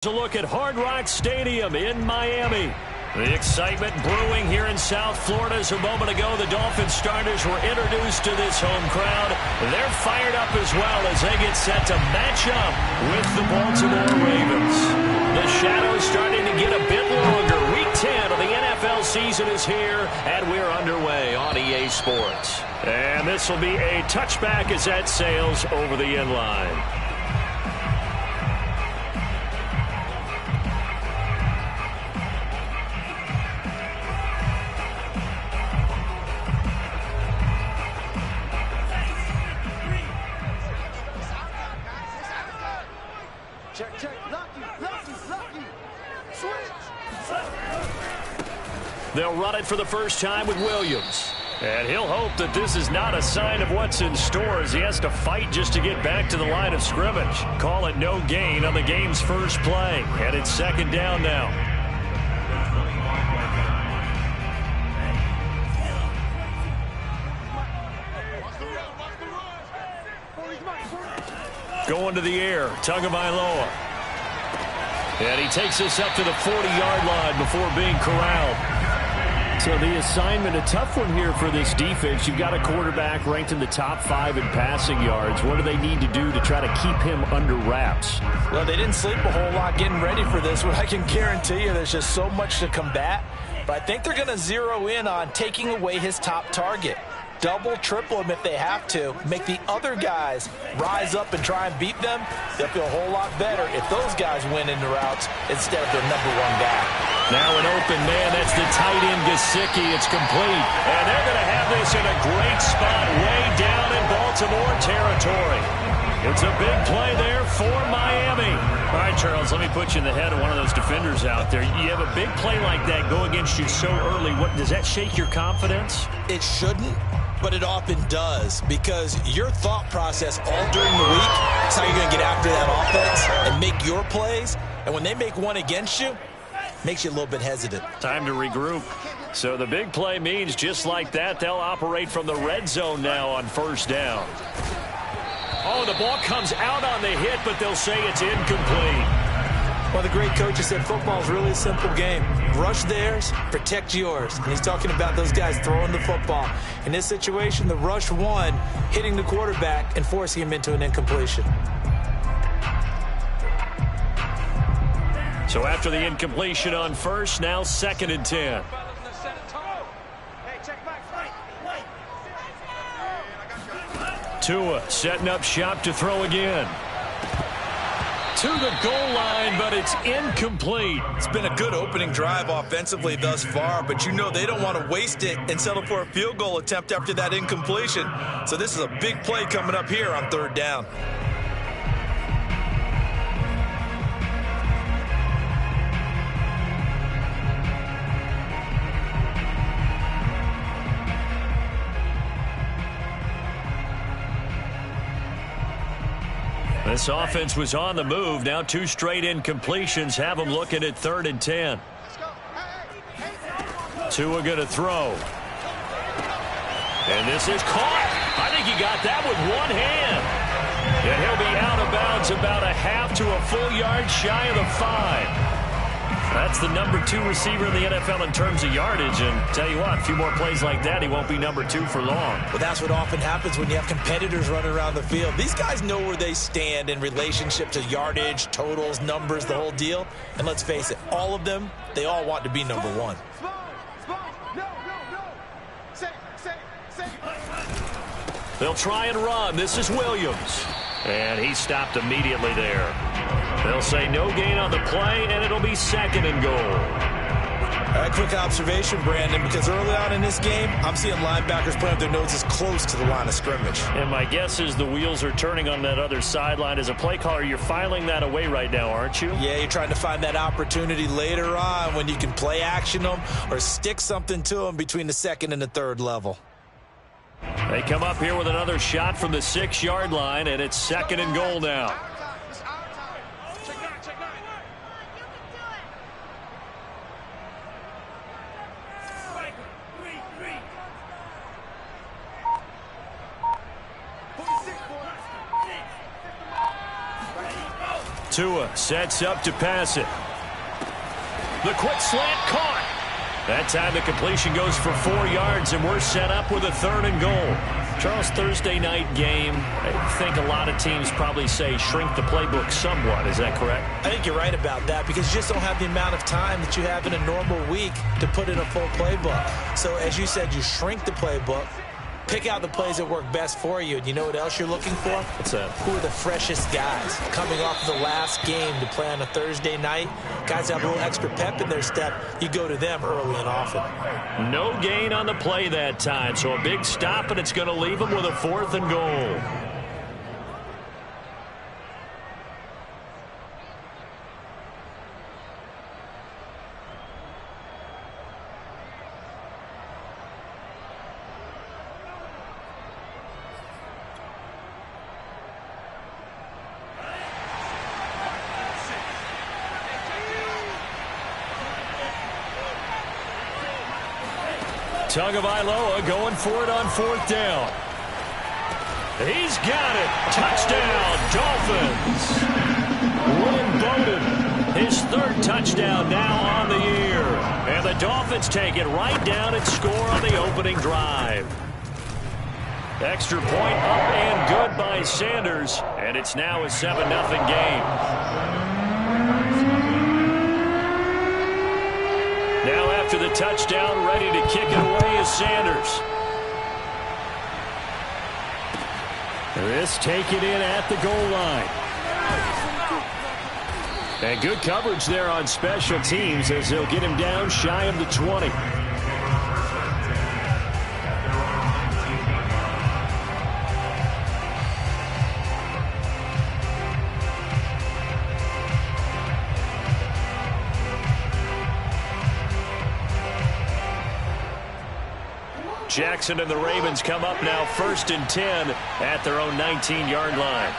A look at Hard Rock Stadium in Miami. The excitement brewing here in South Florida as a moment ago the Dolphins starters were introduced to this home crowd. They're fired up as well as they get set to match up with the Baltimore Ravens. The shadow's starting to get a bit longer. Week 10 of the NFL season is here, and we're underway on EA Sports. And this will be a touchback as that sails over the end line. They'll run it for the first time with Williams. And he'll hope that this is not a sign of what's in store as he has to fight just to get back to the line of scrimmage. Call it no gain on the game's first play. And it's second down now. Going to the air, Tagovailoa. And he takes this up to the 40-yard line before being corralled. So the assignment, a tough one here for this defense. You've got a quarterback ranked in the top 5 in passing yards. What do they need to do to try to keep him under wraps? Well, they didn't sleep a whole lot getting ready for this one. I can guarantee you there's just so much to combat. But I think they're going to zero in on taking away his top target. Double, triple him if they have to. Make the other guys rise up and try and beat them. They'll feel a whole lot better if those guys win in the routes instead of their number one guy. Now an open man. That's the tight end, Gesicki. It's complete. And they're going to have this in a great spot way down in Baltimore territory. It's a big play there for Miami. All right, Charles, let me put you in the head of one of those defenders out there. You have a big play like that go against you so early. What does that shake your confidence? It shouldn't. But it often does, because your thought process all during the week is how you're going to get after that offense and make your plays. And when they make one against you, makes you a little bit hesitant. Time to regroup. So the big play means just like that, they'll operate from the red zone now on first down. Oh, the ball comes out on the hit, but they'll say it's incomplete. Well, the great coach has said football is really a simple game. Rush theirs, protect yours. And he's talking about those guys throwing the football. In this situation, the rush one, hitting the quarterback and forcing him into an incompletion. So after the incompletion on first, now 2nd and 10. Tua setting up shop to throw again. To the goal line, but it's incomplete. It's been a good opening drive offensively thus far, but you know they don't want to waste it and settle for a field goal attempt after that incompletion. So this is a big play coming up here on 3rd down. This offense was on the move. Now 2 straight incompletions have them looking at 3rd and 10. Tua going to throw. And this is caught. I think he got that with one hand. And he'll be out of bounds about a half to a full yard shy of the 5. That's the number 2 receiver in the NFL in terms of yardage. And tell you what, a few more plays like that, he won't be number 2 for long. Well, that's what often happens when you have competitors running around the field. These guys know where they stand in relationship to yardage, totals, numbers, the whole deal. And let's face it, all of them, they all want to be number 1. They'll try and run. This is Williams. And he stopped immediately there. They'll say no gain on the play, and it'll be 2nd and goal. All right, quick observation, Brandon, because early on in this game, I'm seeing linebackers playing with their noses close to the line of scrimmage. And my guess is the wheels are turning on that other sideline. As a play caller, you're filing that away right now, aren't you? Yeah, you're trying to find that opportunity later on when you can play action them or stick something to them between the 2nd and the 3rd level. They come up here with another shot from the 6-yard line, and it's 2nd and goal now. Tua sets up to pass it. The quick slant caught. That time the completion goes for 4 yards, and we're set up with a 3rd and goal. Charles, Thursday night game, I think a lot of teams probably say shrink the playbook somewhat. Is that correct? I think you're right about that because you just don't have the amount of time that you have in a normal week to put in a full playbook. So as you said, you shrink the playbook, pick out the plays that work best for you. And you know what else you're looking for? What's that? Who are the freshest guys coming off of the last game to play on a Thursday night? Guys have a little extra pep in their step. You go to them early and often. No gain on the play that time, so a big stop, and it's going to leave them with a 4th and goal. Tagovailoa going for it on 4th down. He's got it. Touchdown, Dolphins. William Bowden, his 3rd touchdown now on the year. And the Dolphins take it right down and score on the opening drive. Extra point up and good by Sanders. And it's now a 7-0 game. Now after the touchdown, ready to kick it away is Sanders. This taken in at the goal line. And good coverage there on special teams as they'll get him down shy of the 20. Jackson and the Ravens come up now 1st and 10 at their own 19-yard line.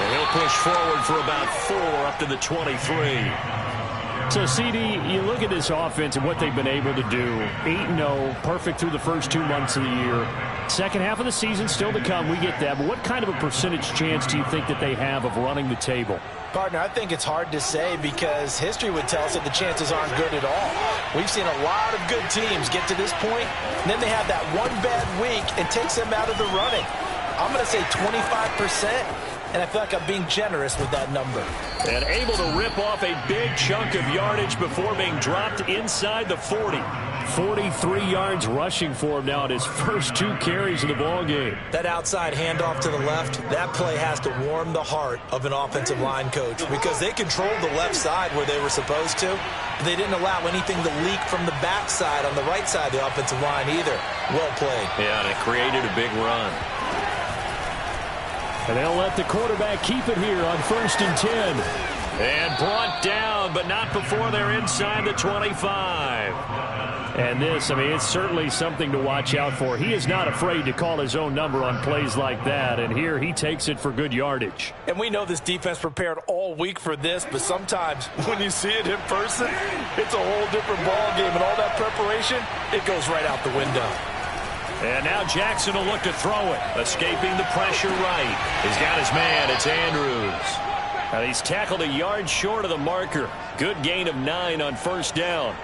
And he'll push forward for about 4 up to the 23. So, CD, you look at this offense and what they've been able to do. 8-0, perfect through the first 2 months of the year. Second half of the season still to come. We get that. But what kind of a percentage chance do you think that they have of running the table? Partner, I think it's hard to say because history would tell us that the chances aren't good at all. We've seen a lot of good teams get to this point, and then they have that one bad week and takes them out of the running. I'm going to say 25%, and I feel like I'm being generous with that number. And able to rip off a big chunk of yardage before being dropped inside the 40. 43 yards rushing for him now at his first 2 carries of the ball game. That outside handoff to the left, that play has to warm the heart of an offensive line coach because they controlled the left side where they were supposed to. But they didn't allow anything to leak from the backside on the right side of the offensive line either. Well played. Yeah, and it created a big run. And they'll let the quarterback keep it here on 1st and 10. And brought down, but not before they're inside the 25. And this, I mean, it's certainly something to watch out for. He is not afraid to call his own number on plays like that. And here he takes it for good yardage. And we know this defense prepared all week for this, but sometimes when you see it in person, it's a whole different ball game. And all that preparation, it goes right out the window. And now Jackson will look to throw it. Escaping the pressure right. He's got his man. It's Andrews. Now he's tackled a yard short of the marker. Good gain of 9 on 1st down.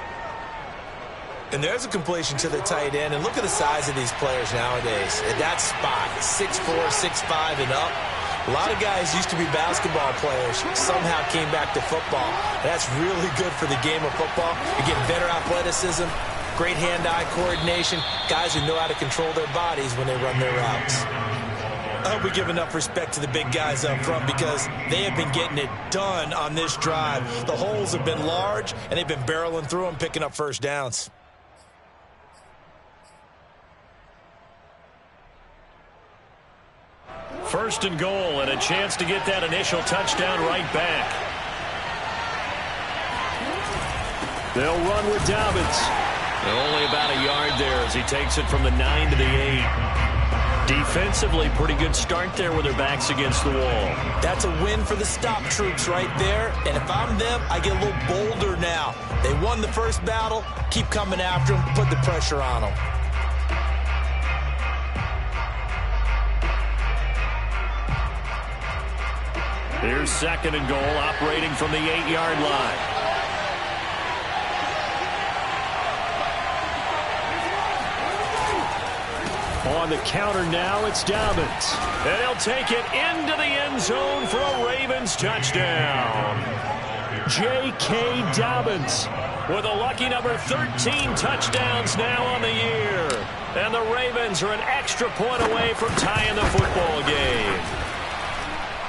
And there's a completion to the tight end. And look at the size of these players nowadays. At that spot, 6'4", 6'5", and up. A lot of guys used to be basketball players, somehow came back to football. That's really good for the game of football. You get better athleticism, great hand-eye coordination, guys who know how to control their bodies when they run their routes. I hope we give enough respect to the big guys up front because they have been getting it done on this drive. The holes have been large, and they've been barreling through them, picking up 1st downs. First and goal, and a chance to get that initial touchdown right back. They'll run with Dobbins. Only about a yard there as he takes it from the 9 to the 8. Defensively, pretty good start there with their backs against the wall. That's a win for the stop troops right there. And if I'm them, I get a little bolder now. They won the first battle. Keep coming after them. Put the pressure on them. Here's 2nd and goal, operating from the 8-yard line. On the counter now, it's Dobbins. And he'll take it into the end zone for a Ravens touchdown. J.K. Dobbins with a lucky number 13 touchdowns now on the year. And the Ravens are an extra point away from tying the football game.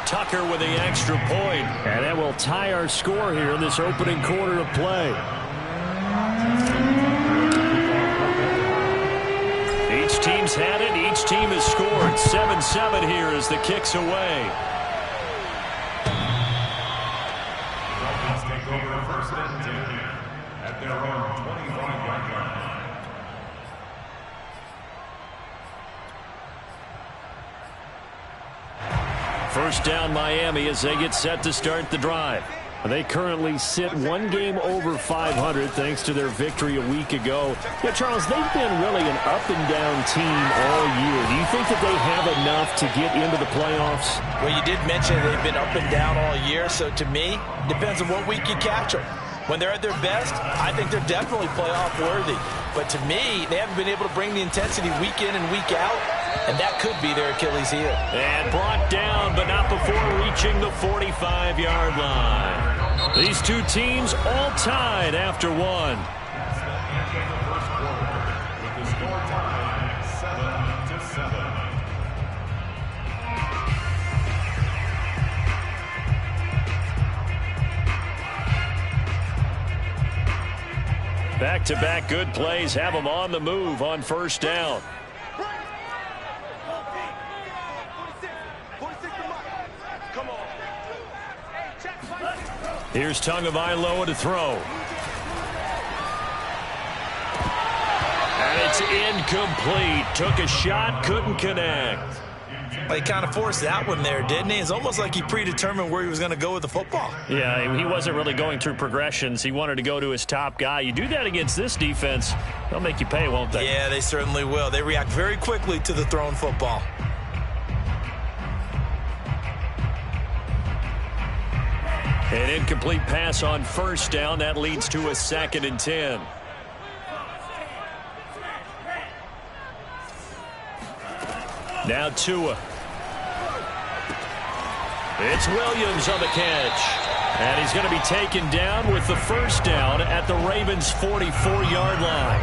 Tucker with the extra point. And that will tie our score here in this opening quarter of play. Each team's had it. Each team has scored. 7-7 here as the kick's away. Take over 1st and 10 at their own 25-yard line. First down Miami as they get set to start the drive. They currently sit one game over 500 thanks to their victory a week ago. Yeah, Charles, they've been really an up-and-down team all year. Do you think that they have enough to get into the playoffs? Well, you did mention they've been up and down all year, so to me, depends on what week you catch them. When they're at their best, I think they're definitely playoff worthy. But to me, they haven't been able to bring the intensity week in and week out, and that could be their Achilles heel. And brought down, but not before reaching the 45-yard line. These two teams all tied after one. With the score tied 7-7. Back-to-back good plays have them on the move on first down. Here's Tagovailoa to throw. And it's incomplete. Took a shot, couldn't connect. Well, he kind of forced that one there, didn't he? It's almost like he predetermined where he was going to go with the football. Yeah, he wasn't really going through progressions. He wanted to go to his top guy. You do that against this defense, they'll make you pay, won't they? Yeah, they certainly will. They react very quickly to the thrown football. An incomplete pass on first down. That leads to a 2nd and 10. Now Tua. It's Williams on the catch. And he's going to be taken down with the first down at the Ravens' 44-yard line.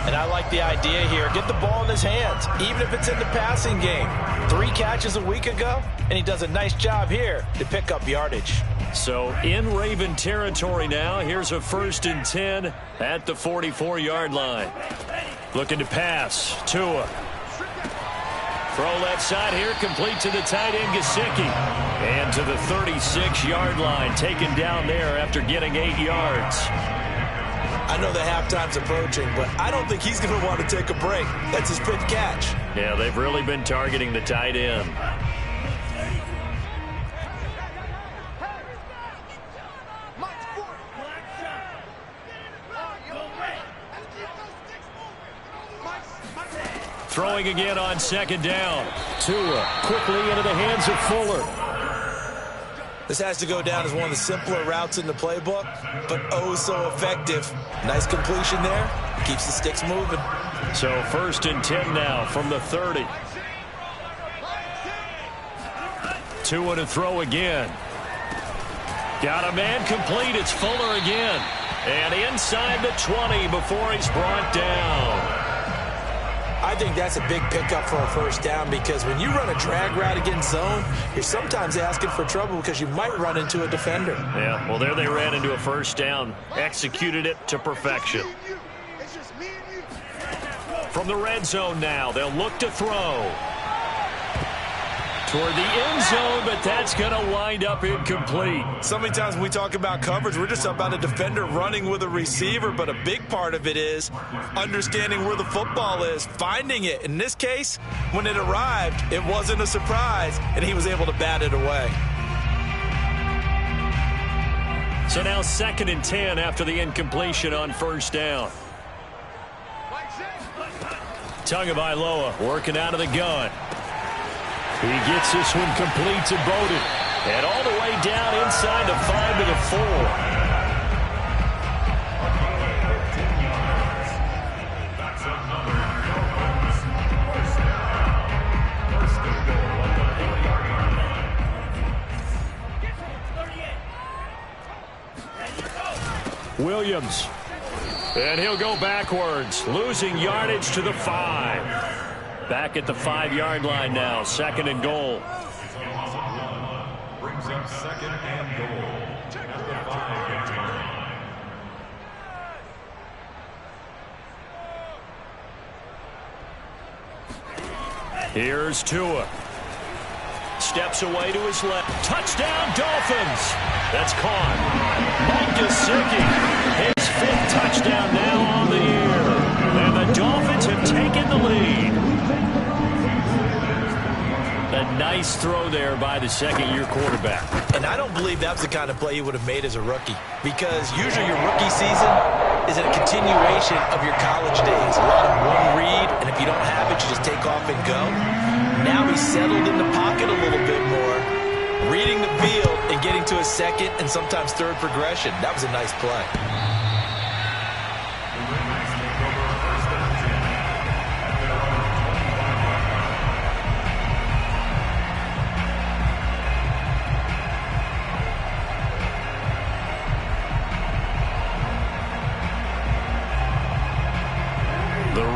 And I like the idea here. Get the ball in his hands, even if it's in the passing game. 3 catches a week ago, and he does a nice job here to pick up yardage. So in Raven territory now. Here's a 1st and 10 at the 44-yard line. Looking to pass. Tua. Throw left side here, complete to the tight end, Gesicki. And to the 36-yard line, taken down there after getting 8 yards. I know the halftime's approaching, but I don't think he's going to want to take a break. That's his fifth catch. Yeah, they've really been targeting the tight end. Throwing again on 2nd down. Tua quickly into the hands of Fuller. This has to go down as one of the simpler routes in the playbook, but oh so effective. Nice completion there. Keeps the sticks moving. So 1st and 10 now from the 30. Tua to throw again. Got a man complete. It's Fuller again. And inside the 20 before he's brought down. I think that's a big pickup for a first down because when you run a drag route against zone, you're sometimes asking for trouble because you might run into a defender. Yeah, well, there they ran into a first down. Executed it to perfection. From the red zone now, they'll look to throw. Toward the end zone, but that's going to wind up incomplete. So many times when we talk about coverage, we're just about a defender running with a receiver, but a big part of it is understanding where the football is, finding it. In this case, when it arrived, it wasn't a surprise, and he was able to bat it away. So now 2nd and 10 after the incompletion on first down. Tagovailoa working out of the gun. He gets this one complete to Bowden. And all the way down inside the 5 to the 4. Williams. And he'll go backwards, losing yardage to the 5. Back at the 5-yard line now, 2nd and goal. Brings up 2nd and goal at the 5-yard line. Here's Tua. Steps away to his left. Touchdown, Dolphins. That's caught. Mike Gesicki. His 5th touchdown now on the year. And the Dolphins have taken the lead. A nice throw there by the 2nd-year quarterback. And I don't believe that's the kind of play he would have made as a rookie. Because usually your rookie season is a continuation of your college days. A lot of one read, and if you don't have it, you just take off and go. Now he's settled in the pocket a little bit more, reading the field and getting to a 2nd and sometimes 3rd progression. That was a nice play.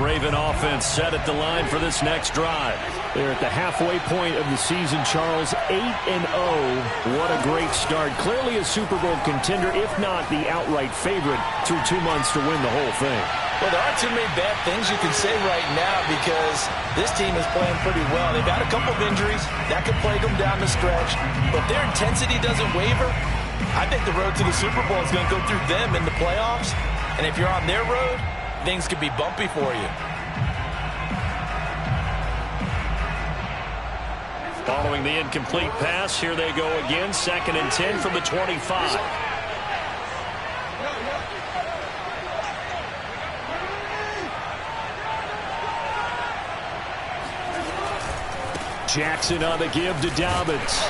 Raven offense set at the line for this next drive. They're at the halfway point of the season, Charles. 8-0. What a great start. Clearly a Super Bowl contender, if not the outright favorite, through 2 months to win the whole thing. Well, there aren't too many bad things you can say right now because this team is playing pretty well. They've had a couple of injuries. That could plague them down the stretch. But their intensity doesn't waver. I think the road to the Super Bowl is going to go through them in the playoffs. And if you're on their road, things could be bumpy for you. Following the incomplete pass, here they go again. 2nd and 10 from the 25. Jackson on the give to Dobbins.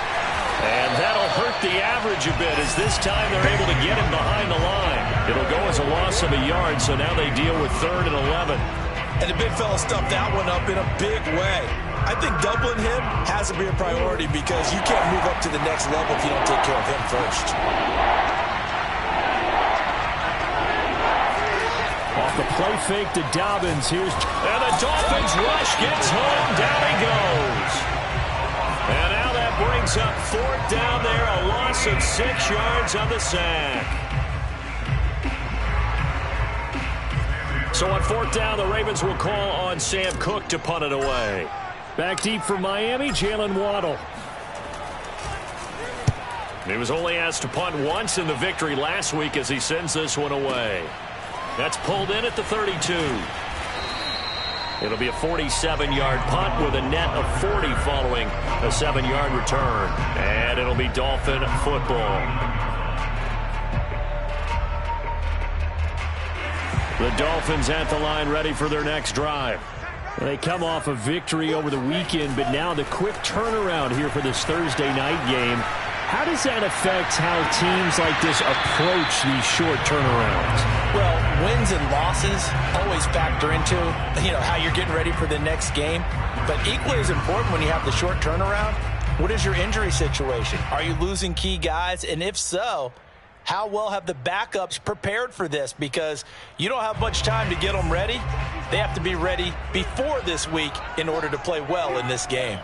And that'll hurt the average a bit as this time they're able to get him behind the line. It'll go as a loss of a yard, so now they deal with 3rd and 11. And the big fella stuffed that one up in a big way. I think doubling him has to be a priority because you can't move up to the next level if you don't take care of him first. Off the play fake to Dobbins. And the Dolphins rush gets home. Down he goes. And now that brings up 4th down there. A loss of 6 yards on the sack. So on 4th down, the Ravens will call on Sam Cook to punt it away. Back deep for Miami, Jalen Waddle. He was only asked to punt once in the victory last week as he sends this one away. That's pulled in at the 32. It'll be a 47-yard punt with a net of 40 following a 7-yard return. And it'll be Dolphin football. The Dolphins at the line ready for their next drive. They come off a victory over the weekend, but now the quick turnaround here for this Thursday night game. How does that affect how teams like this approach these short turnarounds? Well, wins and losses always factor into, how you're getting ready for the next game. But equally as important when you have the short turnaround, what is your injury situation? Are you losing key guys? And if so, how well have the backups prepared for this? Because you don't have much time to get them ready. They have to be ready before this week in order to play well in this game.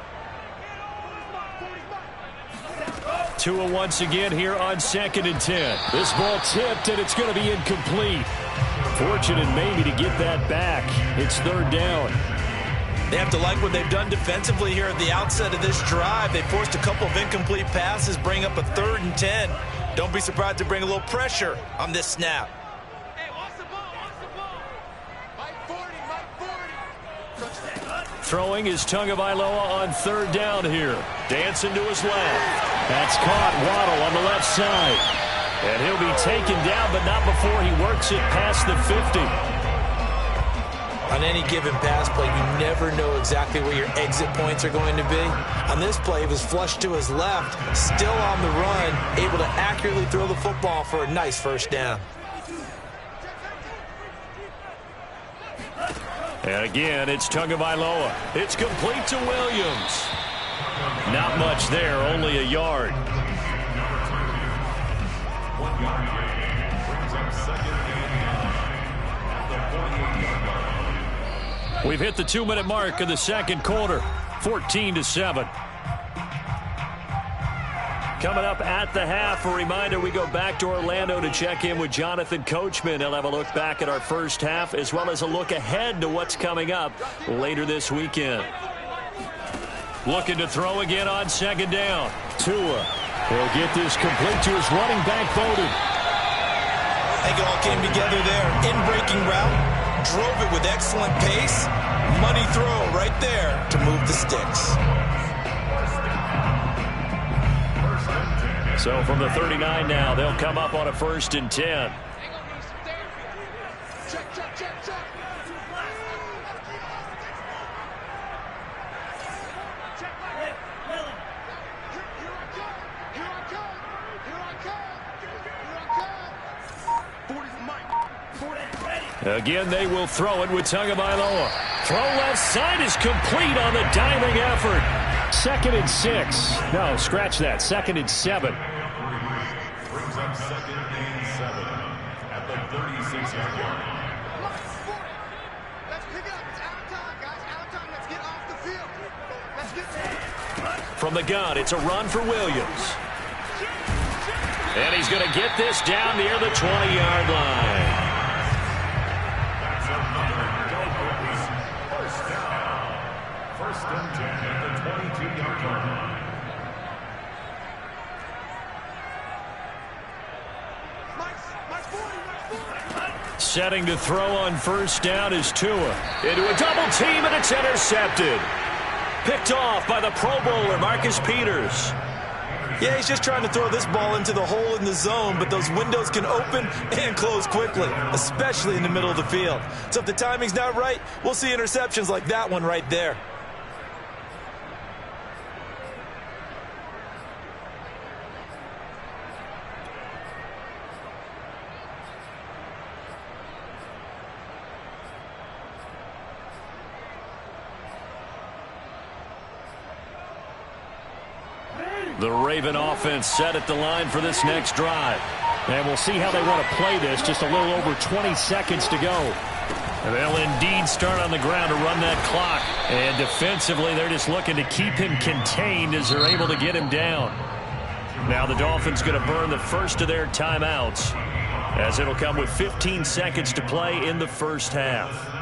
Tua once again here on 2nd and 10. This ball tipped, and it's going to be incomplete. Fortunate maybe to get that back. It's 3rd down. They have to like what they've done defensively here at the outset of this drive. They forced a couple of incomplete passes, bring up a 3rd and 10. Don't be surprised to bring a little pressure on this snap. Throwing is Tagovailoa on 3rd down here. Dancing to his left. That's caught. Waddle on the left side. And he'll be taken down, but not before he works it past the 50. On any given pass play, you never know exactly where your exit points are going to be. On this play, he was flushed to his left, still on the run, able to accurately throw the football for a nice first down. And again, it's Tagovailoa. It's complete to Williams. Not much there, only a yard. 1 yard gain brings up second and 9 at the 48-yard line. We've hit the 2-minute mark of the second quarter, 14-7. Coming up at the half, a reminder, we go back to Orlando to check in with Jonathan Coachman. He'll have a look back at our first half as well as a look ahead to what's coming up later this weekend. Looking to throw again on second down. Tua will get this complete to his running back, Bowden. I think it all came together there. In-breaking route, drove it with excellent pace. Money throw right there to move the sticks. So from the 39 now, they'll come up on a 1st and 10. Again, they will throw it with Tagovailoa. Throw left side is complete on the diving effort. 2nd and 6. No, scratch that. 2nd and 7. Brings up second and 7 at the 36-yard line. Let's pick it up. It's out of time, guys. Out of time. Let's get off the field. Let's get... From the gun, it's a run for Williams. And he's going to get this down near the 20-yard line. That's another dope first down. 1st and 10 at the 22-yard line. Setting to throw on 1st down is Tua. Into a double team, and it's intercepted. Picked off by the Pro Bowler, Marcus Peters. Yeah, he's just trying to throw this ball into the hole in the zone, but those windows can open and close quickly, especially in the middle of the field. So if the timing's not right, we'll see interceptions like that one right there. The Raven offense set at the line for this next drive. And we'll see how they want to play this. Just a little over 20 seconds to go. And they'll indeed start on the ground to run that clock. And defensively, they're just looking to keep him contained as they're able to get him down. Now the Dolphins going to burn the first of their timeouts, as it'll come with 15 seconds to play in the first half.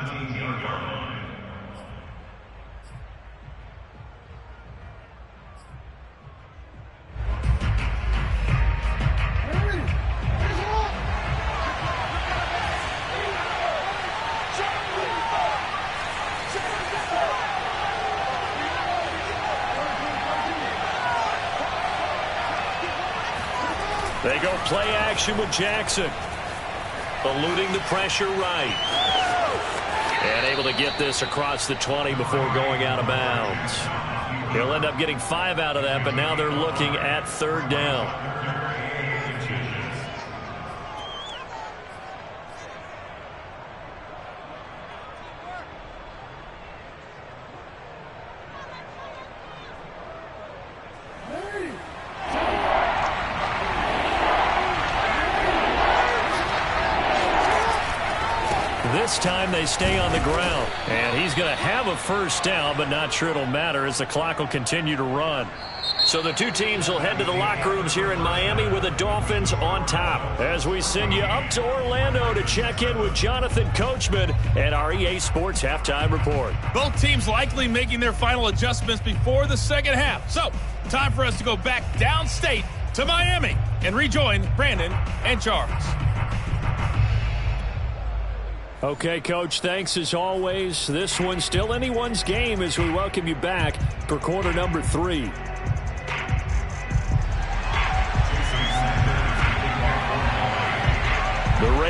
They go play action with Jackson. Eluding the pressure right. And able to get this across the 20 before going out of bounds. He'll end up getting 5 out of that, but now they're looking at 3rd down. This time they stay on the ground. And he's going to have a 1st down, but not sure it'll matter as the clock will continue to run. So the two teams will head to the locker rooms here in Miami with the Dolphins on top. As we send you up to Orlando to check in with Jonathan Coachman and our EA Sports Halftime Report. Both teams likely making their final adjustments before the second half. So, time for us to go back downstate to Miami and rejoin Brandon and Charles. Okay, Coach, thanks as always. This one's still anyone's game as we welcome you back for quarter number 3. The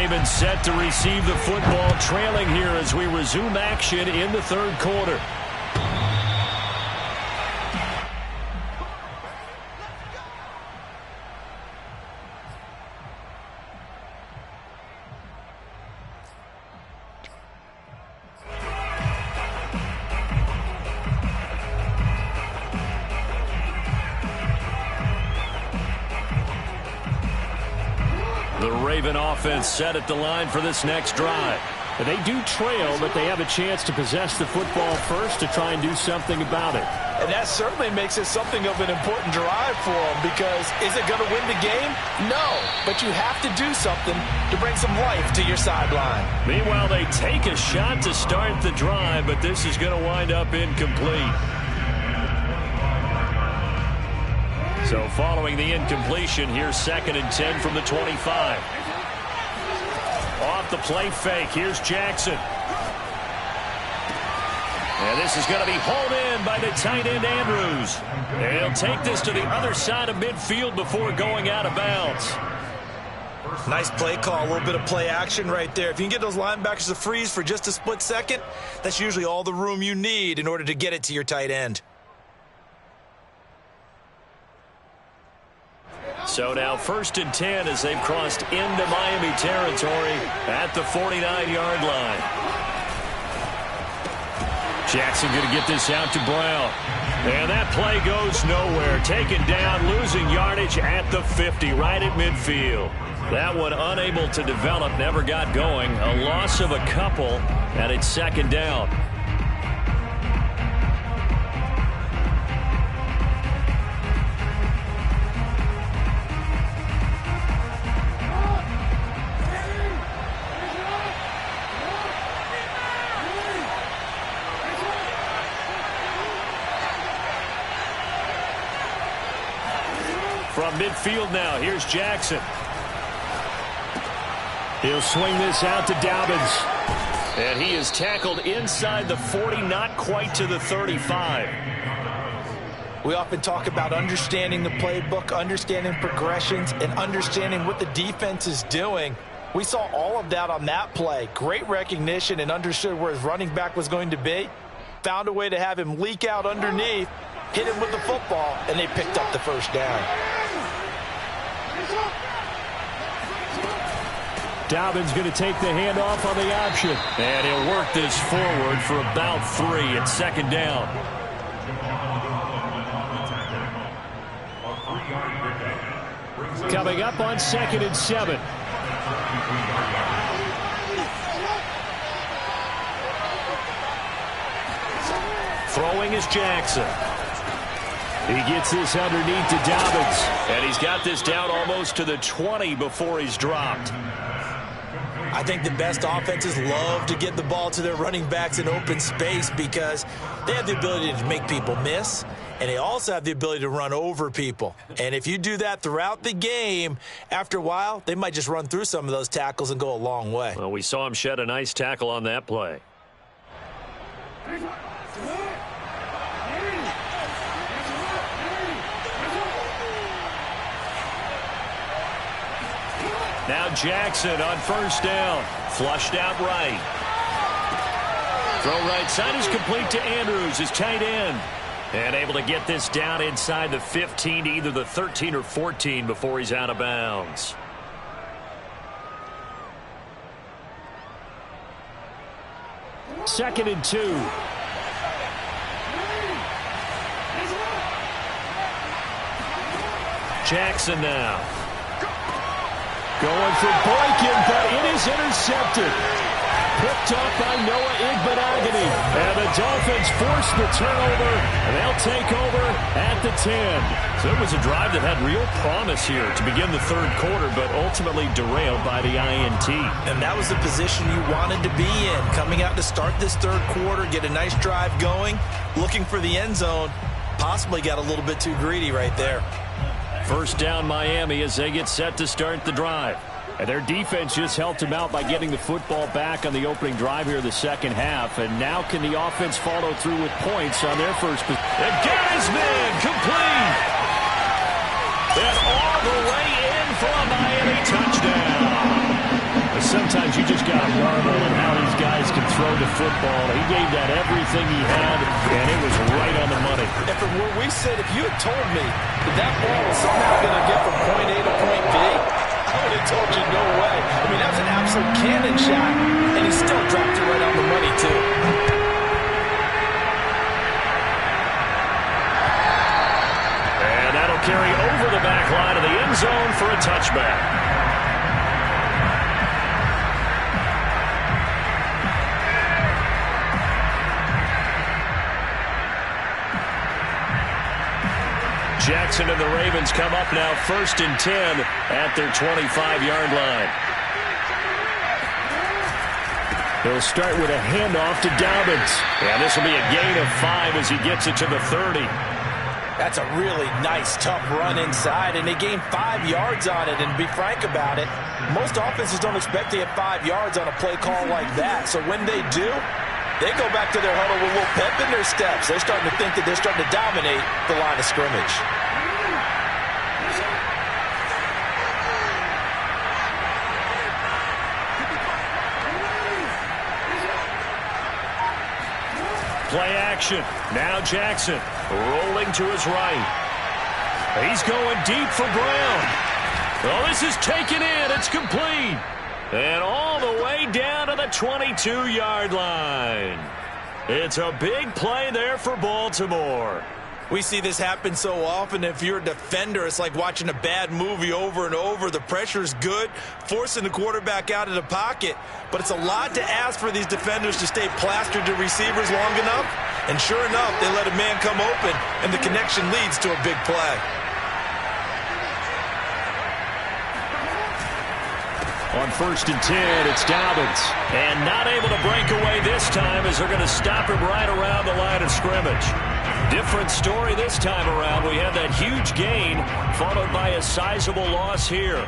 Ravens set to receive the football, trailing here as we resume action in the third quarter. The Raven offense set at the line for this next drive. They do trail, but they have a chance to possess the football first to try and do something about it. And that certainly makes it something of an important drive for them, because is it going to win the game? No, but you have to do something to bring some life to your sideline. Meanwhile, they take a shot to start the drive, but this is going to wind up incomplete. So following the incompletion, here's 2nd and 10 from the 25. Off the play fake, here's Jackson. And this is going to be hauled in by the tight end Andrews. And he'll take this to the other side of midfield before going out of bounds. Nice play call, a little bit of play action right there. If you can get those linebackers to freeze for just a split second, that's usually all the room you need in order to get it to your tight end. So now 1st and 10 as they've crossed into Miami territory at the 49-yard line. Jackson going to get this out to Brown. And that play goes nowhere. Taken down, losing yardage at the 50, right at midfield. That one unable to develop, never got going. A loss of a couple, and it's 2nd down. From midfield now, here's Jackson. He'll swing this out to Dobbins. And he is tackled inside the 40, not quite to the 35. We often talk about understanding the playbook, understanding progressions, and understanding what the defense is doing. We saw all of that on that play. Great recognition and understood where his running back was going to be. Found a way to have him leak out underneath, hit him with the football, and they picked up the first down. Dobbins going to take the handoff on the option. And he'll work this forward for about 3 at 2nd down. Coming up on 2nd and 7. Throwing is Jackson. He gets this underneath to Dobbins. And he's got this down almost to the 20 before he's dropped. I think the best offenses love to get the ball to their running backs in open space because they have the ability to make people miss, and they also have the ability to run over people. And if you do that throughout the game, after a while, they might just run through some of those tackles and go a long way. Well, we saw him shed a nice tackle on that play. Now Jackson on 1st down. Flushed out right. Throw right side is complete to Andrews, his tight end. And able to get this down inside the 15 to either the 13 or 14 before he's out of bounds. Second and 2. Jackson now. Going for Boykin, but it is intercepted. Picked up by Noah Igbenogany. And the Dolphins force the turnover, and they'll take over at the 10. So it was a drive that had real promise here to begin the third quarter, but ultimately derailed by the INT. And that was the position you wanted to be in. Coming out to start this third quarter, get a nice drive going, looking for the end zone. Possibly got a little bit too greedy right there. 1st down Miami as they get set to start the drive. And their defense just helped them out by getting the football back on the opening drive here in the second half. And now can the offense follow through with points on their first possession? And Gadsman complete. And all the way in for a Miami touchdown. Some sometimes you just got to marvel at how these guys can throw the football. He gave that everything he had, and it was right on the money. And from where we sit, if you had told me that ball was somehow going to get from point A to point B, I would have told you no way. I mean, that was an absolute cannon shot, and he still dropped it right on the money, too. And that'll carry over the back line of the end zone for a touchback. Jackson and the Ravens come up now 1st and 10 at their 25-yard line. He'll start with a handoff to Dobbins. And this will be a gain of 5 as he gets it to the 30. That's a really nice, tough run inside, and they gained 5 yards on it. And to be frank about it, most offenses don't expect to get 5 yards on a play call like that. So when they do, they go back to their huddle with a little pep in their steps. They're starting to think that they're starting to dominate the line of scrimmage. Play action. Now Jackson rolling to his right. He's going deep for Brown. Oh, this is taken in. It's complete. And all the way down to the 22-yard line. It's a big play there for Baltimore. We see this happen so often. If you're a defender, it's like watching a bad movie over and over. The pressure's good, forcing the quarterback out of the pocket. But it's a lot to ask for these defenders to stay plastered to receivers long enough. And sure enough, they let a man come open, and the connection leads to a big play. On 1st and 10, it's Dobbins. And not able to break away this time as they're going to stop him right around the line of scrimmage. Different story this time around. We have that huge gain followed by a sizable loss here.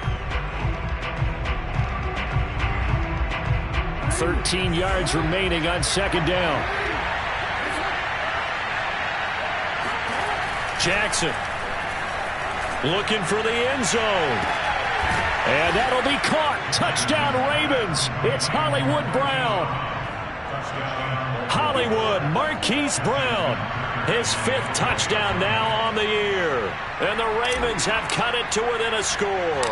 13 yards remaining on 2nd down. Jackson looking for the end zone. And that'll be caught. Touchdown Ravens. It's Hollywood Brown. Hollywood Marquise Brown. His 5th touchdown now on the year. And the Ravens have cut it to within a score.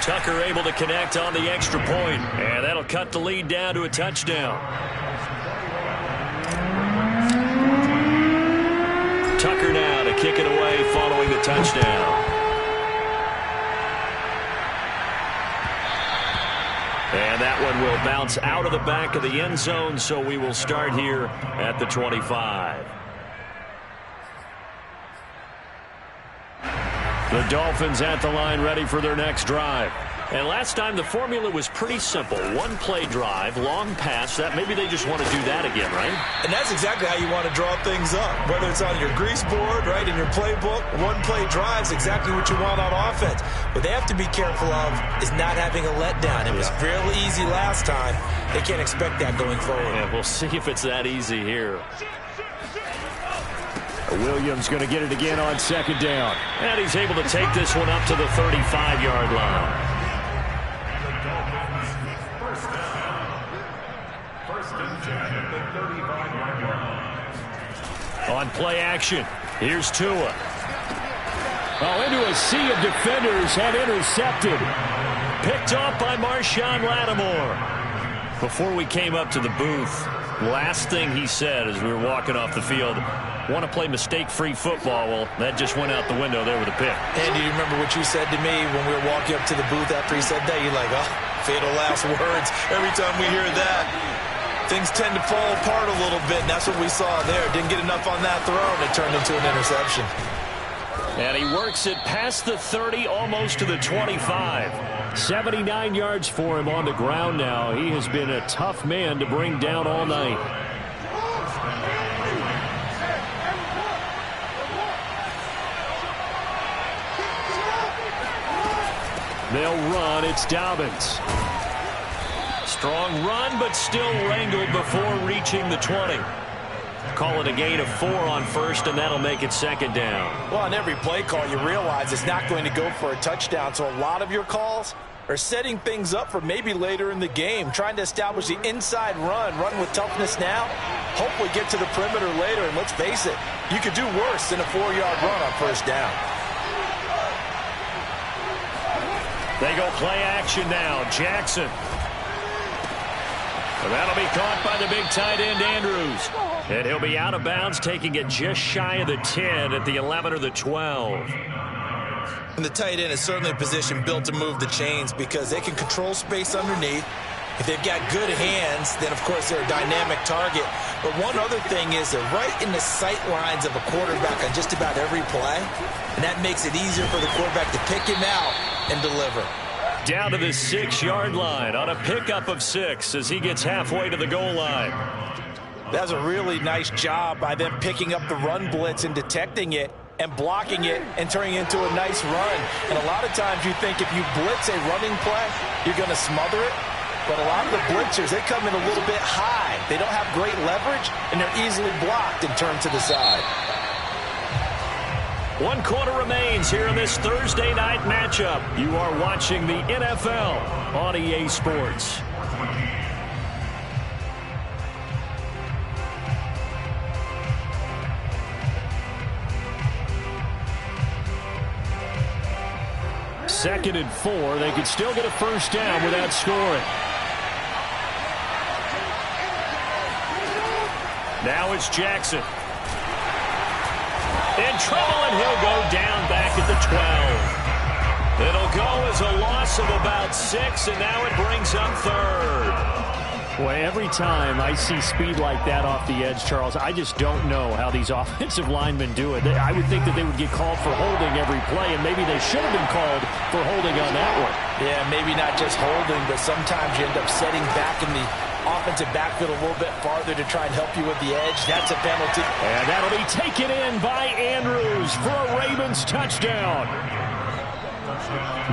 Tucker able to connect on the extra point. And that'll cut the lead down to a touchdown. Tucker now to kick it away following the touchdown. And that one will bounce out of the back of the end zone, so we will start here at the 25. The Dolphins at the line ready for their next drive. And last time the formula was pretty simple. One play drive, long pass. That maybe they just want to do that again, right? And that's exactly how you want to draw things up. Whether it's on your grease board, right, in your playbook, one play drive is exactly what you want on offense. What they have to be careful of is not having a letdown. It was fairly easy last time. They can't expect that going forward. Yeah, we'll see if it's that easy here. Williams going to get it again on 2nd down. And he's able to take this one up to the 35-yard line. On play action, here's Tua. Oh, into a sea of defenders and intercepted. Picked off by Marshawn Lattimore. Before we came up to the booth, last thing he said as we were walking off the field, want to play mistake-free football. Well, that just went out the window there with a pick. And do you remember what you said to me when we were walking up to the booth after he said that? You're like, oh, fatal last words. Every time we hear that, things tend to fall apart a little bit, and that's what we saw there. Didn't get enough on that throw, and it turned into an interception. And he works it past the 30, almost to the 25. 79 yards for him on the ground now. He has been a tough man to bring down all night. They'll run. It's Dobbins. Strong run, but still wrangled before reaching the 20. call it a gain of 4 on first, and that'll make it second down. Well, on every play call, you realize it's not going to go for a touchdown, so a lot of your calls are setting things up for maybe later in the game, trying to establish the inside run with toughness now, hopefully get to the perimeter later, and let's face it, you could do worse than a 4-yard run on first down. They go play action now. Jackson. And that'll be caught by the big tight end, Andrews. And he'll be out of bounds, taking it just shy of the 10 at the 11 or the 12. And the tight end is certainly a position built to move the chains because they can control space underneath. If they've got good hands, then, of course, they're a dynamic target. But one other thing is they're right in the sight lines of a quarterback on just about every play. And that makes it easier for the quarterback to pick him out and deliver. Down to the 6-yard line on a pickup of 6 as he gets halfway to the goal line. That's a really nice job by them picking up the run blitz and detecting it and blocking it and turning it into a nice run. And a lot of times you think if you blitz a running play, you're going to smother it. But a lot of the blitzers, they come in a little bit high. They don't have great leverage, and they're easily blocked and turned to the side. 1 quarter remains here in this Thursday night matchup. You are watching the NFL on EA Sports. Second and 4. They could still get a first down without scoring. Now it's Jackson. In trouble, and he'll go down back at the 12. It'll go as a loss of about 6, and now it brings up third. Well, every time I see speed like that off the edge, Charles, I just don't know how these offensive linemen do it. I would think that they would get called for holding every play, and maybe they should have been called for holding on that one. Yeah, maybe not just holding, but sometimes you end up setting back in the offensive backfield a little bit farther to try and help you with the edge. That's a penalty. And that'll be taken in by Andrews for a Ravens touchdown.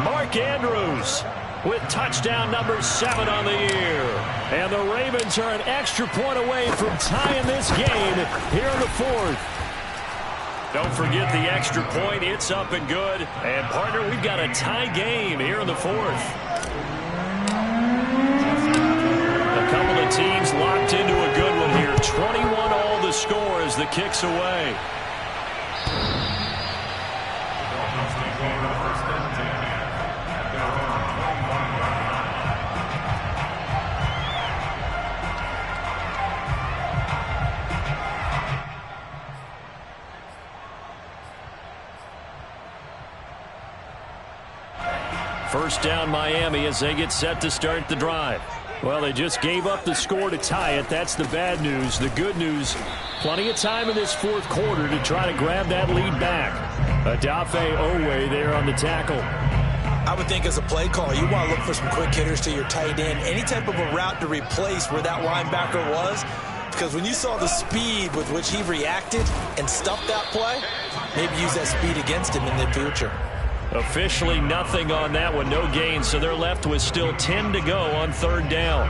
Mark Andrews with touchdown number 7 on the year. And the Ravens are an extra point away from tying this game here in the 4th. Don't forget the extra point. It's up and good. And, partner, we've got a tie game here in the 4th. A couple of teams locked into a good one here. 21-all the score as the kick's away. First down Miami as they get set to start the drive. Well, they just gave up the score to tie it. That's the bad news. The good news, plenty of time in this 4th quarter to try to grab that lead back. Odafe Oweh there on the tackle. I would think as a play caller, you want to look for some quick hitters to your tight end. Any type of a route to replace where that linebacker was. Because when you saw the speed with which he reacted and stuffed that play, maybe use that speed against him in the future. Officially nothing on that one, no gain, so they're left with still 10 to go on 3rd down.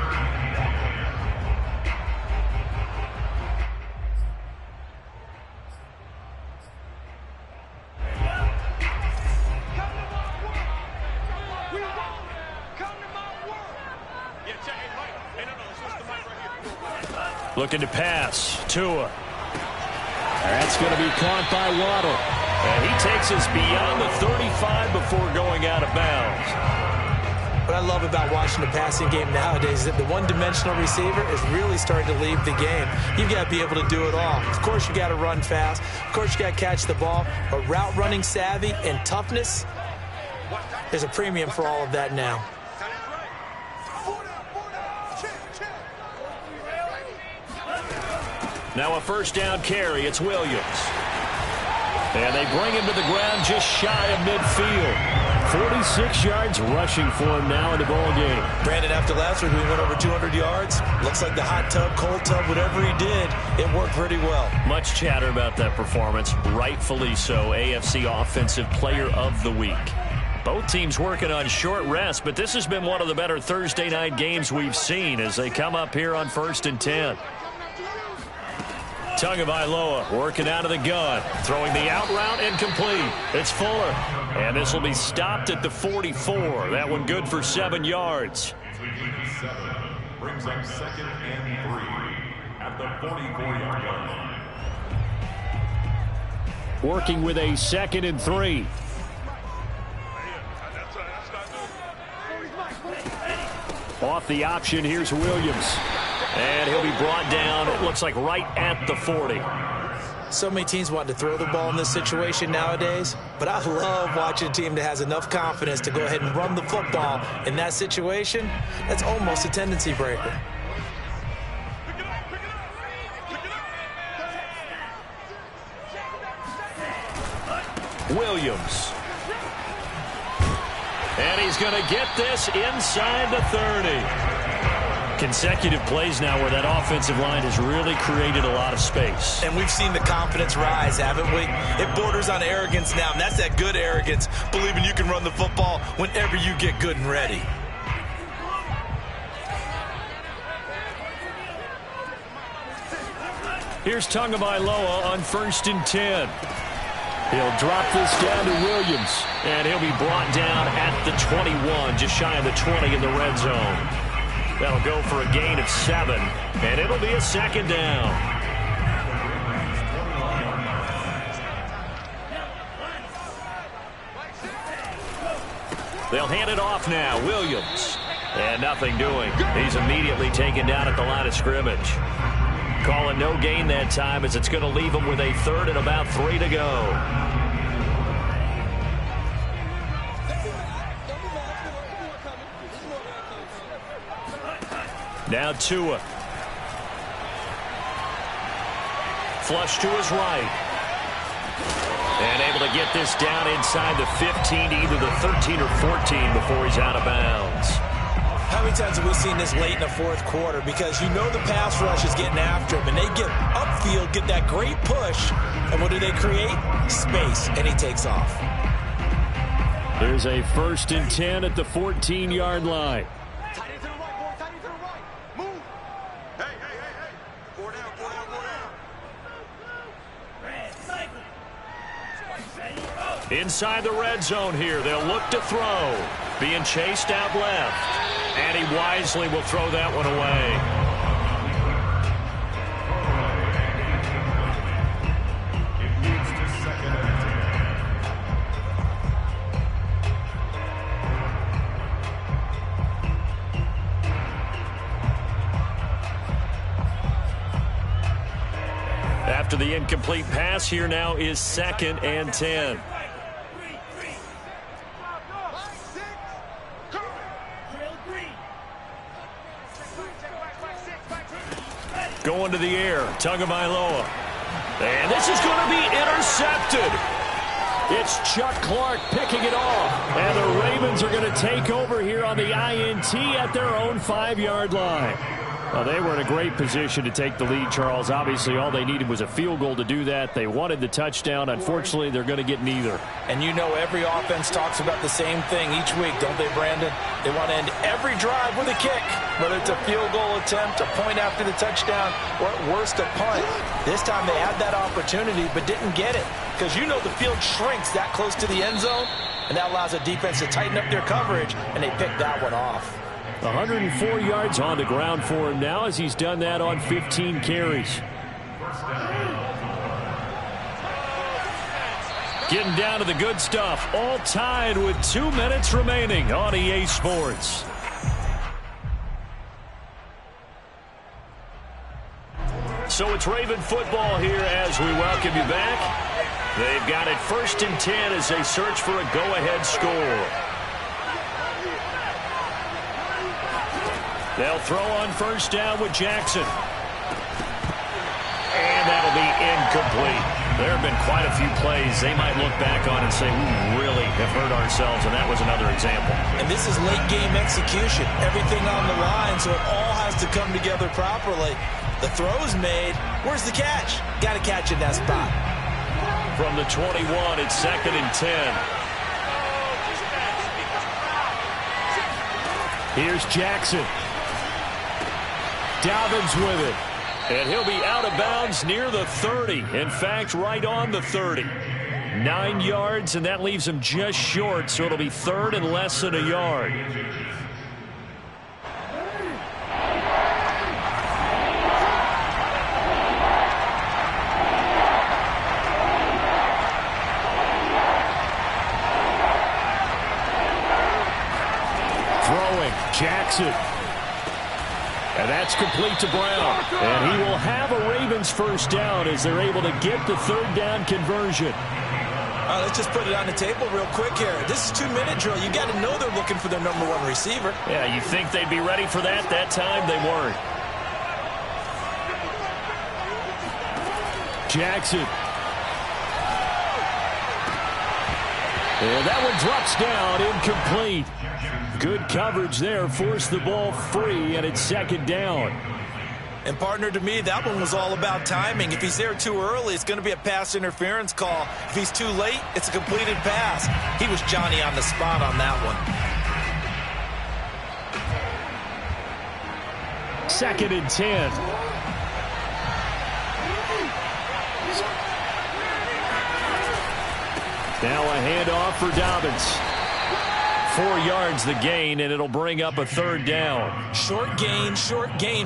Looking to pass, Tua. That's going to be caught by Waddle. And he takes us beyond the 35 before going out of bounds. What I love about watching the passing game nowadays is that the one-dimensional receiver is really starting to leave the game. You've got to be able to do it all. Of course, you got to run fast. Of course, you got to catch the ball. But route running savvy and toughness, there's a premium for all of that now. Now a first down carry. It's Williams. And they bring him to the ground just shy of midfield. 46 yards rushing for him now in the ball game. Brandon, after last week, we went over 200 yards. Looks like the hot tub, cold tub, whatever he did, it worked pretty well. Much chatter about that performance. Rightfully so. AFC Offensive Player of the Week. Both teams working on short rest, but this has been one of the better Thursday night games we've seen as they come up here on 1st and 10. Tagovailoa working out of the gun. Throwing the out route incomplete. It's Fuller. And this will be stopped at the 44. That one good for 7 yards. Brings up 2nd and 3 at the 44-yard line. Working with a 2nd and 3. Off the option, here's Williams. And he'll be brought down, it looks like right at the 40. So many teams want to throw the ball in this situation nowadays, but I love watching a team that has enough confidence to go ahead and run the football in that situation. That's almost a tendency breaker. Williams. And he's going to get this inside the 30. Consecutive plays now where that offensive line has really created a lot of space. And we've seen the confidence rise, haven't we? It borders on arrogance now, and that's that good arrogance, believing you can run the football whenever you get good and ready. Here's Tagovailoa on 1st and 10. He'll drop this down to Williams, and he'll be brought down at the 21, just shy of the 20 in the red zone. That'll go for a gain of 7, and it'll be a 2nd down. They'll hand it off now. Williams. And nothing doing. He's immediately taken down at the line of scrimmage. Calling no gain that time as it's going to leave him with a 3rd and about 3 to go. Now Tua. Flush to his right. And able to get this down inside the 15 to either the 13 or 14 before he's out of bounds. How many times have we seen this late in the 4th quarter? Because you know the pass rush is getting after him, and they get upfield, get that great push, and what do they create? Space, and he takes off. There's a 1st and 10 at the 14-yard line. Inside the red zone here. They'll look to throw. Being chased out left. And he wisely will throw that one away. It moves to 2nd and 10. After the incomplete pass, here now is 2nd and 10. Going to the air, Tagovailoa. And this is going to be intercepted. It's Chuck Clark picking it off. And the Ravens are going to take over here on the INT at their own 5-yard line. Well, they were in a great position to take the lead, Charles. Obviously, all they needed was a field goal to do that. They wanted the touchdown. Unfortunately, they're going to get neither. And you know every offense talks about the same thing each week, don't they, Brandon? They want to end every drive with a kick, whether it's a field goal attempt, a point after the touchdown, or at worst a punt. This time they had that opportunity but didn't get it because you know the field shrinks that close to the end zone, and that allows the defense to tighten up their coverage, and they picked that one off. 104 yards on the ground for him now as he's done that on 15 carries. Getting down to the good stuff. All tied with 2 minutes remaining on EA Sports. So it's Raven football here as we welcome you back. They've got it 1st and 10 as they search for a go-ahead score. They'll throw on 1st down with Jackson. And that'll be incomplete. There have been quite a few plays they might look back on and say, we really have hurt ourselves, and that was another example. And this is late-game execution. Everything on the line, so it all has to come together properly. The throw's made. Where's the catch? Got to catch in that spot. From the 21, it's 2nd and 10. Here's Jackson. Dobbins with it. And he'll be out of bounds near the 30. In fact, right on the 30. 9 yards, and that leaves him just short, so it'll be third and less than a yard. Jackson. And that's complete to Brown. And he will have a Ravens first down as they're able to get the third down conversion. Let's just put it on the table real quick here. This is 2-minute drill. You got to know they're looking for their number 1 receiver. Yeah, you think they'd be ready for that? That time they weren't. Jackson. And that one drops down, incomplete. Good coverage there, forced the ball free, and it's second down. And, partner, to me, that one was all about timing. If he's there too early, it's going to be a pass interference call. If he's too late, it's a completed pass. He was Johnny on the spot on that one. Second and 10. Now a handoff for Dobbins. 4 yards the gain, and it'll bring up a third down. Short gain,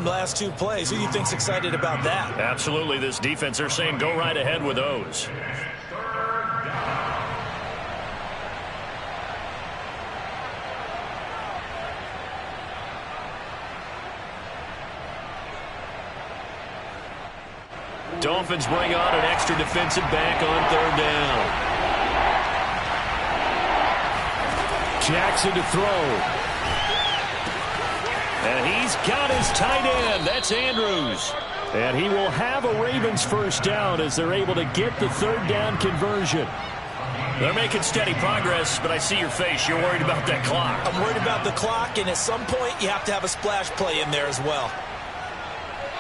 last 2 plays. Who do you think's excited about that? Absolutely. This defense, they're saying go right ahead with those. Dolphins bring on an extra defensive back on third down. Jackson to throw. And he's got his tight end. That's Andrews. And he will have a Ravens first down as they're able to get the third down conversion. They're making steady progress, but I see your face. You're worried about that clock. I'm worried about the clock, and at some point you have to have a splash play in there as well.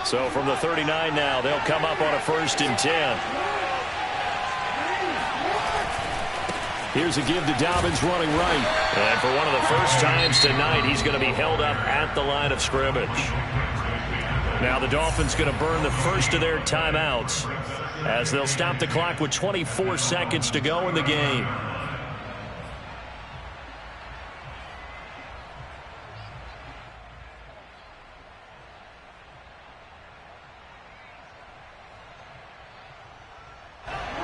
So from the 39 now, they'll come up on a 1st and 10. Here's a give to Dobbins running right. And for one of the first times tonight, he's going to be held up at the line of scrimmage. Now the Dolphins going to burn the first of their timeouts as they'll stop the clock with 24 seconds to go in the game.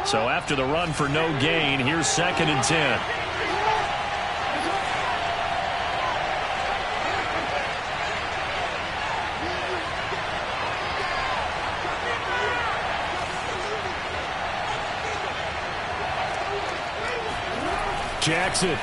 So after the run for no gain, here's 2nd and 10. Jackson.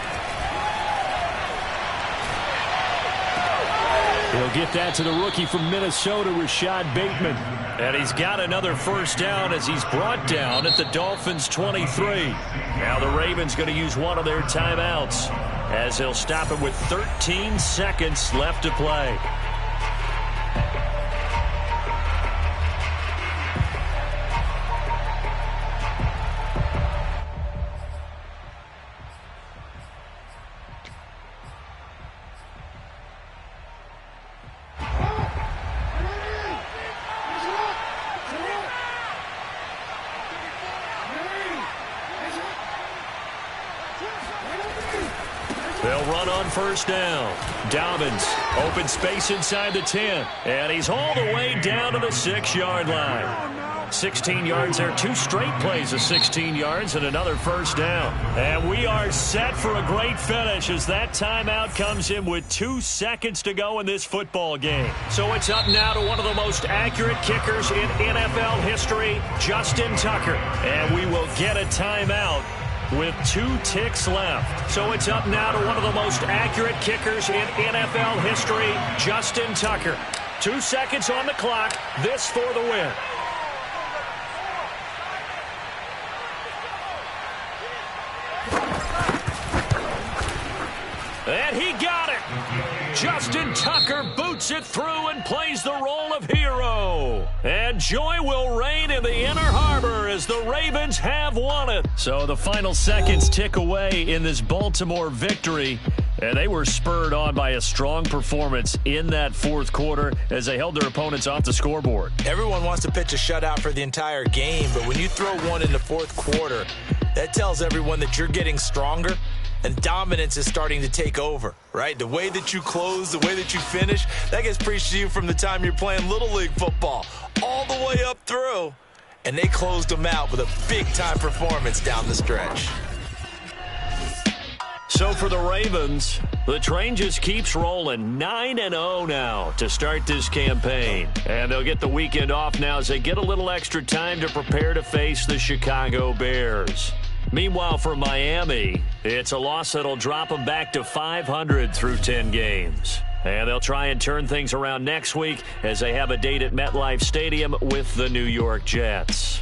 He'll get that to the rookie from Minnesota, Rashad Bateman. And he's got another first down as he's brought down at the Dolphins' 23. Now the Ravens going to use one of their timeouts as they'll stop it with 13 seconds left to play. They'll run on first down. Dobbins, open space inside the 10. And he's all the way down to the 6-yard line. 16 yards there. 2 straight plays of 16 yards and another first down. And we are set for a great finish as that timeout comes in with 2 seconds to go in this football game. So it's up now to one of the most accurate kickers in NFL history, Justin Tucker. And we will get a timeout with 2 ticks left. So it's up now to one of the most accurate kickers in NFL history, Justin Tucker. 2 seconds on the clock. This for the win. And he got it. Justin Tucker boots it through and plays the role of hero. And joy will reign in the Inner Harbor as the Ravens have won it. So the final seconds tick away in this Baltimore victory And they were spurred on by a strong performance in that fourth quarter as they held their opponents off the scoreboard. Everyone wants to pitch a shutout for the entire game, but when you throw one in the fourth quarter, that tells everyone that you're getting stronger and dominance is starting to take over, right? The way that you close, the way that you finish, that gets preached to you from the time you're playing Little League football all the way up through. And they closed them out with a big-time performance down the stretch. So for the Ravens, the train just keeps rolling. 9-0 now to start this campaign. And they'll get the weekend off now as they get a little extra time to prepare to face the Chicago Bears. Meanwhile, for Miami, it's a loss that'll drop them back to 500 through 10 games. And they'll try and turn things around next week as they have a date at MetLife Stadium with the New York Jets.